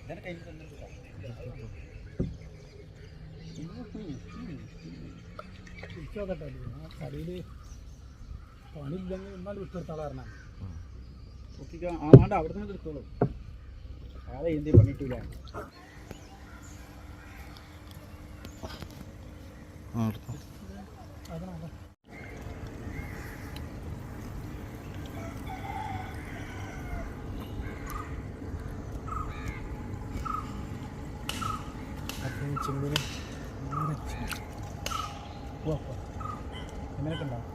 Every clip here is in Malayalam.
കടയിൽ പണിയില്ലെങ്കിൽ എന്നാൽ വിട്ടെടുത്താളെ പറഞ്ഞാൽ അവിടെ നിന്ന് എടുത്തോളൂ. ആളെ എന്ത് പണിയിട്ടില്ല. ചെമ്പിന് അങ്ങനെയൊക്കെ ഉണ്ടാവും.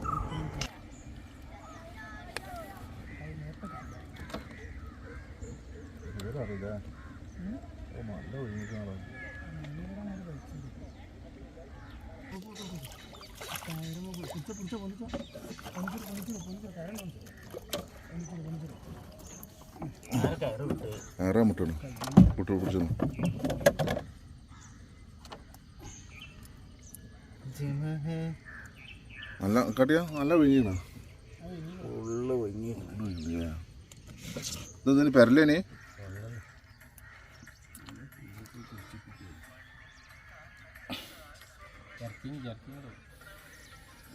ആറാം മുട്ടാണ് കുട്ടി പിടിച്ചു. നല്ല കട്ടിയാ നല്ല വിഴിഞ്ഞാ ഉള്ള വിഴിഞ്ഞ ഇതെന്തിന് പെരലേനെ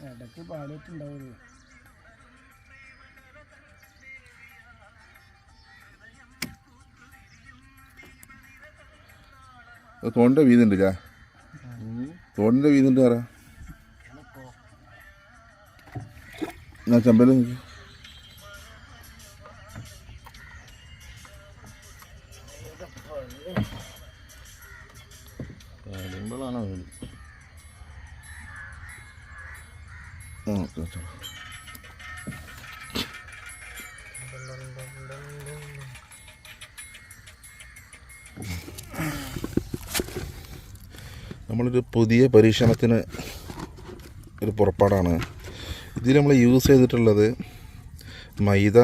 ഇടയ്ക്ക് പാലിട്ടുണ്ടാവുള്ളൂ. തോണിൻ്റെ വീതുണ്ടല്ലേ? തോണിൻ്റെ വീതുണ്ട് സാറേ. ഞാൻ ചെമ്പല് നോക്കി ാണോ നമ്മളൊരു പുതിയ പരീക്ഷണത്തിന് ഒരു പുറപ്പാടാണ്. ഇതിൽ നമ്മൾ യൂസ് ചെയ്തിട്ടുള്ളത് മൈദ,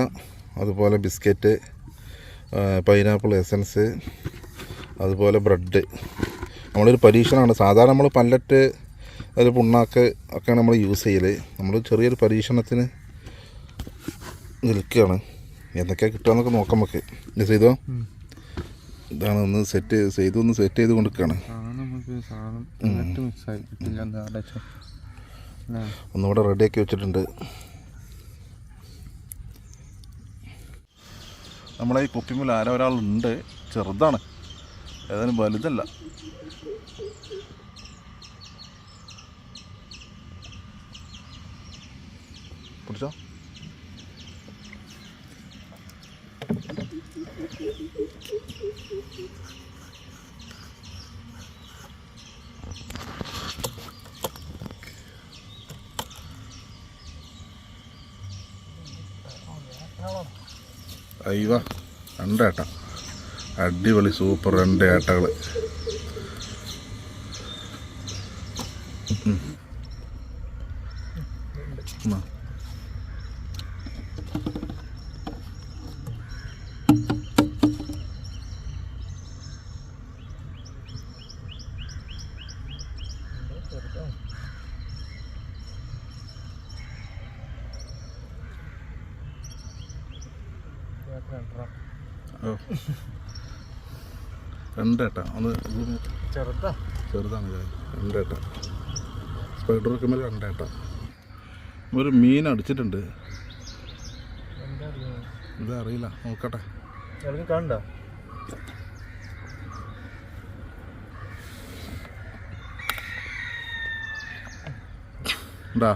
അതുപോലെ ബിസ്ക്കറ്റ്, പൈനാപ്പിൾ എസൻസ്, അതുപോലെ ബ്രെഡ്. നമ്മളൊരു പരീക്ഷണമാണ്. സാധാരണ നമ്മൾ പല്ലറ്റ്, ഒരു പുണ്ണാക്ക് ഒക്കെയാണ് നമ്മൾ യൂസ് ചെയ്യൽ. നമ്മൾ ചെറിയൊരു പരീക്ഷണത്തിന് നിൽക്കുകയാണ്. എന്തൊക്കെയാണ് കിട്ടുകയെന്നൊക്കെ നോക്കാം നമുക്ക്. ചെയ്തോ ഇതാണ് ഒന്ന് സെറ്റ് ചെയ്ത് കൊടുക്കുകയാണ്. ഒന്നുകൂടെ റെഡിയാക്കി വെച്ചിട്ടുണ്ട്. നമ്മളെ ഈ കുപ്പിമുൽ ഒരാളുണ്ട്. ചെറുതാണ്, ഏതായാലും വലുതല്ല. പിടിച്ചോ. അയ്യോ, രണ്ടേട്ട അടിപൊളി സൂപ്പർ 2 ഏട്ടകൾ. രണ്ടേട്ട ഒന്ന് ചെറുതാണ്. രണ്ടേട്ട സ്പൈഡർ വെക്കുമ്പോൾ രണ്ടേട്ട. ഒരു മീൻ അടിച്ചിട്ടുണ്ട്. ഇതറിയില്ല, നോക്കട്ടെ. കണ്ടോ ഉണ്ടാ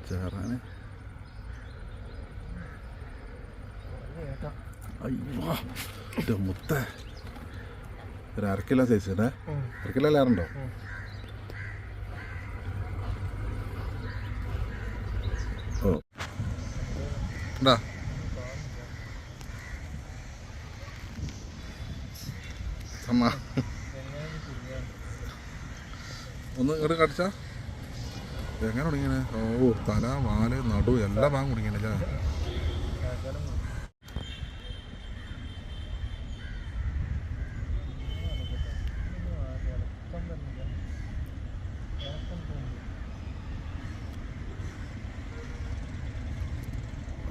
ചേറാന്. അയ്യോ മുത്ത ഒരു 1/2 കിലോ സൈസ് ഇടേ. 1/2 കിലോ ലേറുണ്ടോ? ഓ ഉണ്ടാ അമ്മ ഒന്ന് ഇങ്ങോട്ട് കടിച്ചാ എങ്ങനെ കുടിക്കണേ? ഓ തല, വാല്, നടു എല്ലാം വാങ്ങി കുടിക്കണല്ലേ?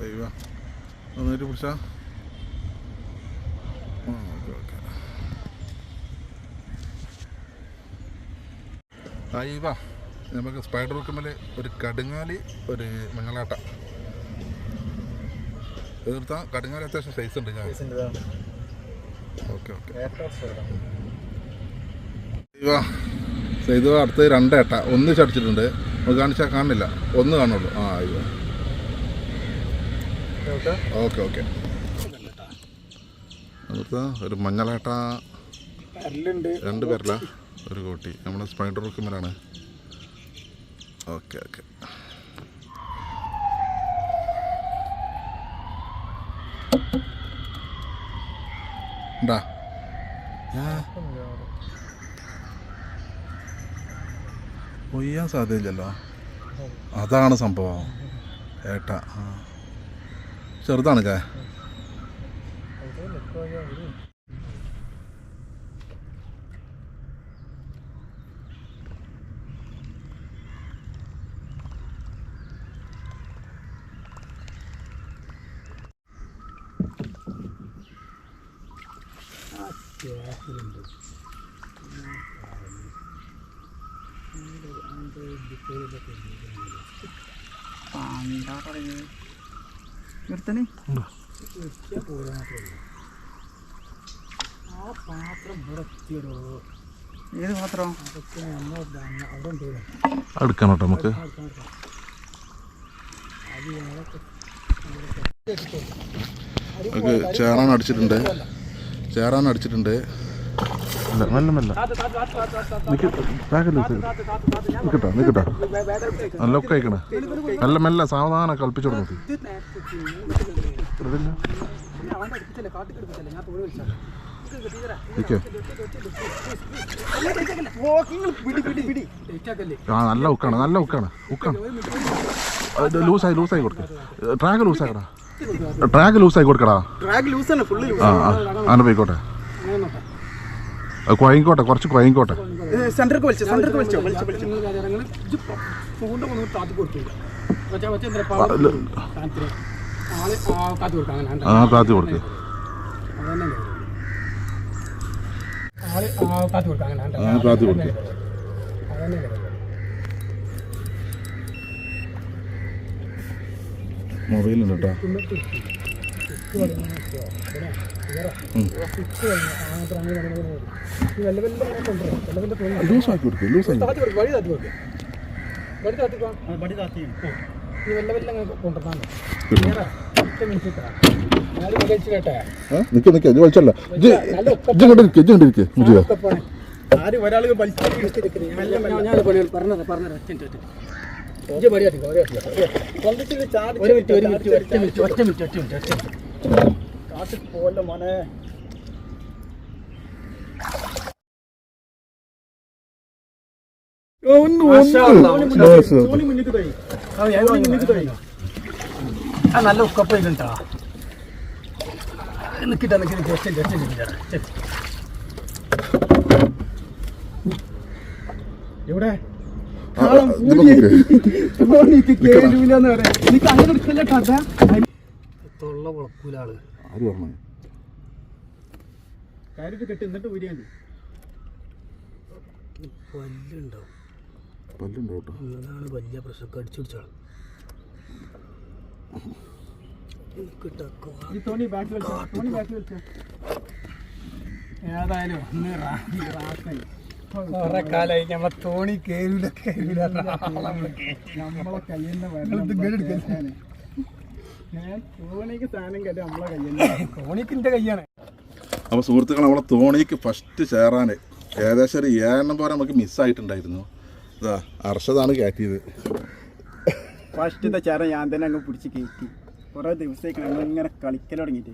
അയ്യോ നന്നായിട്ട് പിടിച്ചാ. Okay okay. വാ നമുക്ക് സ്പൈഡർ ഹുക്കുമ്മൽ ഒരു കടുങ്ങാലി ഒരു മഞ്ഞളാട്ട തീർത്താ. കടുങ്ങാലി അത്യാവശ്യം സൈസ് ഉണ്ട് ഞാൻ. Okay okay. വാ ഇത് അടുത്ത് 2 ഏട്ട ഒന്ന് ചടിച്ചിട്ടുണ്ട്. നമുക്ക് കാണിച്ചാൽ കാണില്ല, ഒന്ന് കാണുള്ളൂ. ആ അയ്യോ ഓക്കെ ഓക്കെ. അടുത്ത ഒരു മഞ്ഞളേട്ട 2 പേരല്ല ഒരു കോട്ടി. നമ്മുടെ സ്പൈഡർ ഹുക്കുമ്മലാണ്. Okay okay. ഉണ്ടാ കൊയ്യാൻ സാധ്യതയില്ലല്ലോ. അതാണ് സംഭവം. ഏട്ടാ ചെറുതാണ് കേ. ഏത് പാത്രം അടുക്കണം കേട്ടോ നമുക്ക്. ചേറാൻ അടിച്ചിട്ടുണ്ട്. അല്ല മെല്ലെ മെല്ലെ നിൽക്കട്ടാ. നല്ല ഒക്കെ അയക്കണേ. മെല്ലെ മെല്ലെ സാവധാനം കളിപ്പിച്ചോട് നോക്കി. ആ നല്ല ഉക്കാണ്. ലൂസായി കൊടുക്ക. ട്രാക്ക് ലൂസായി കൊടുക്കടാ. ആ അങ്ങനെ പോയിക്കോട്ടെ. കുഴങ്ങിക്കോട്ടെ, കുറച്ച് കുഴങ്ങിക്കോട്ടെ. ആ താത്തി കൊടുക്ക്. മൊബൈലുണ്ട് കേട്ടോ. ലൂസാക്കി കൊടുക്കും. നിക്ക് ഇത് വലിച്ചല്ല. മോനെ നല്ല ഉക്കപ്പയിട്ടാ നിൽക്കിട്ടാ എവിടെ തൊള്ള കുളക്കൂലാള് കാര്യത്തിൽ കെട്ടി എന്നിട്ട് ഊരിയാ പല്ലുണ്ടോ അതാണ് വലിയ പ്രശ്നം. അടിച്ചു പിടിച്ചാണ്. ഏതായാലും കുറെ കാലായി നമ്മളെ തോണി കേരൂല നമ്മളെ കയ്യിൽ തോണിക്ക് സാധനം കേട്ടോ. നമ്മളെ കയ്യിൽ തോണിക്കിന്റെ കയ്യാണ്. അപ്പോൾ സുഹൃത്തുക്കൾ, നമ്മളെ തോണിക്ക് ഫസ്റ്റ് ചേരാൻ ഏകദേശം ഒരു 7 പോലെ നമുക്ക് മിസ്സായിട്ടുണ്ടായിരുന്നു. ഇതാ അർഷദാണ് കയറ്റിയത്. ഫസ്റ്റത്തെ ചേര ഞാൻ തന്നെ അങ്ങ് പിടിച്ച് കയറ്റി. കുറേ ദിവസത്തേക്ക് ഞങ്ങൾ ഇങ്ങനെ കളിക്കൽ തുടങ്ങിയിട്ട്